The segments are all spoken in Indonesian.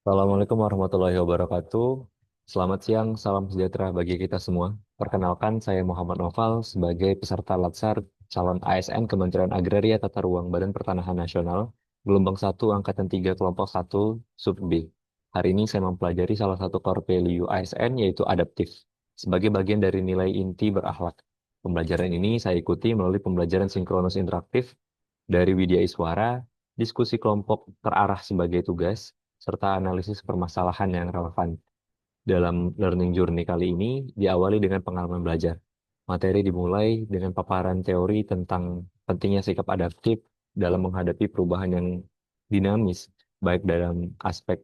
Assalamualaikum warahmatullahi wabarakatuh. Selamat siang, salam sejahtera bagi kita semua. Perkenalkan, saya Muhammad Noval sebagai peserta Latsar calon ASN Kementerian Agraria Tata Ruang Badan Pertanahan Nasional, gelombang 1, Angkatan 3, kelompok 1, sub B. Hari ini saya mempelajari salah satu core value ASN yaitu adaptif, sebagai bagian dari nilai inti berakhlak. Pembelajaran ini saya ikuti melalui pembelajaran sinkronus interaktif dari Widya Iswara, diskusi kelompok terarah sebagai tugas, serta analisis permasalahan yang relevan. Dalam learning journey kali ini diawali dengan pengalaman belajar. Materi dimulai dengan paparan teori tentang pentingnya sikap adaptif dalam menghadapi perubahan yang dinamis, baik dalam aspek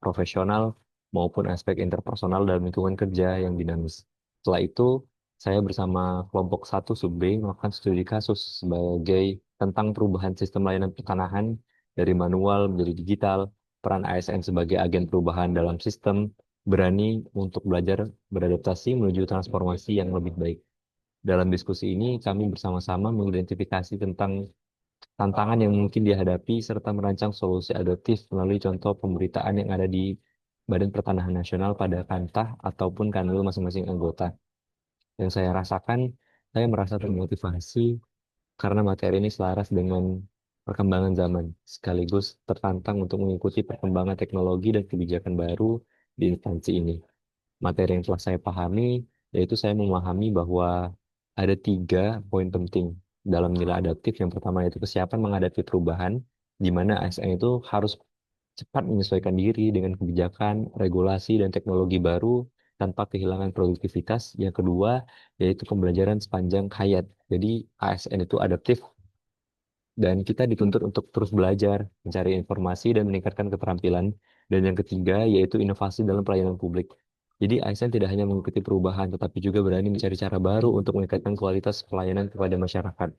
profesional maupun aspek interpersonal dalam lingkungan kerja yang dinamis. Setelah itu, saya bersama kelompok 1 sub B melakukan studi kasus sebagai tentang perubahan sistem layanan pertanahan dari manual menjadi digital, peran ASN sebagai agen perubahan dalam sistem, berani untuk belajar beradaptasi menuju transformasi yang lebih baik. Dalam diskusi ini, kami bersama-sama mengidentifikasi tentang tantangan yang mungkin dihadapi serta merancang solusi adaptif melalui contoh pemberitaan yang ada di Badan Pertanahan Nasional pada Kantah ataupun Kanwil masing-masing anggota. Yang saya rasakan, saya merasa termotivasi karena materi ini selaras dengan perkembangan zaman, sekaligus tertantang untuk mengikuti perkembangan teknologi dan kebijakan baru di instansi ini. Materi yang telah saya pahami, yaitu saya memahami bahwa ada 3 poin penting dalam nilai adaptif. Yang pertama yaitu kesiapan menghadapi perubahan, di mana ASN itu harus cepat menyesuaikan diri dengan kebijakan, regulasi, dan teknologi baru tanpa kehilangan produktivitas. Yang kedua yaitu pembelajaran sepanjang hayat. Jadi ASN itu adaptif dan kita dituntut untuk terus belajar, mencari informasi, dan meningkatkan keterampilan. Dan yang ketiga, yaitu inovasi dalam pelayanan publik. Jadi, ASN tidak hanya mengikuti perubahan, tetapi juga berani mencari cara baru untuk meningkatkan kualitas pelayanan kepada masyarakat.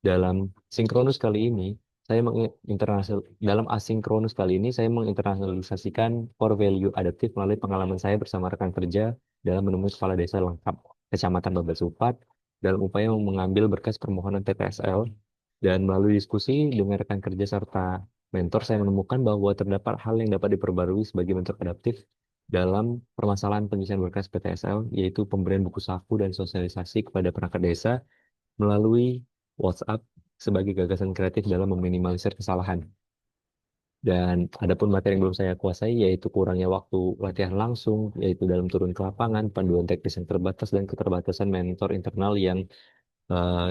Dalam sinkronus kali ini, saya menginternasional dalam asinkronus kali ini saya menginternalisasikan core value adaptif melalui pengalaman saya bersama rekan kerja dalam menemui kepala desa lengkap Kecamatan Babasupat dalam upaya mengambil berkas permohonan TPSL, dan melalui diskusi dengan rekan kerja serta mentor saya menemukan bahwa terdapat hal yang dapat diperbarui sebagai bentuk adaptif dalam permasalahan pengisian berkas PTSL, yaitu pemberian buku saku dan sosialisasi kepada perangkat desa melalui WhatsApp sebagai gagasan kreatif dalam meminimalisir kesalahan. Dan adapun materi yang belum saya kuasai yaitu kurangnya waktu latihan langsung, yaitu dalam turun ke lapangan, panduan teknis yang terbatas, dan keterbatasan mentor internal yang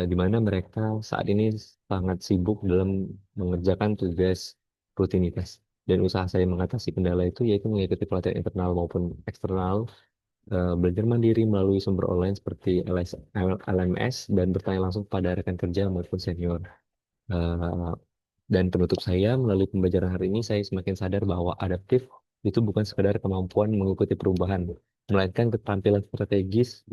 di mana mereka saat ini sangat sibuk dalam mengerjakan tugas rutinitas. Dan usaha saya mengatasi kendala itu yaitu mengikuti pelatihan internal maupun eksternal, belajar mandiri melalui sumber online seperti LMS, dan bertanya langsung pada rekan kerja maupun senior. Eh, dan penutup saya, melalui pembelajaran hari ini, saya semakin sadar bahwa adaptif itu bukan sekadar kemampuan mengikuti perubahan, melainkan keterampilan strategis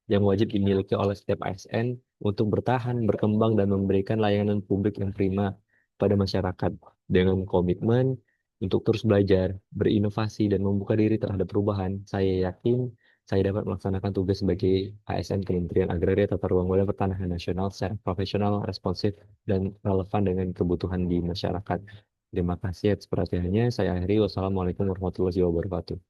yang wajib dimiliki oleh setiap ASN untuk bertahan, berkembang, dan memberikan layanan publik yang prima pada masyarakat dengan komitmen untuk terus belajar, berinovasi, dan membuka diri terhadap perubahan. Saya yakin saya dapat melaksanakan tugas sebagai ASN Kementerian Agraria Tata Ruang Badan Pertanahan Nasional secara profesional, responsif, dan relevan dengan kebutuhan di masyarakat. Terima kasih atas perhatiannya. Saya akhiri. Wassalamualaikum warahmatullahi wabarakatuh.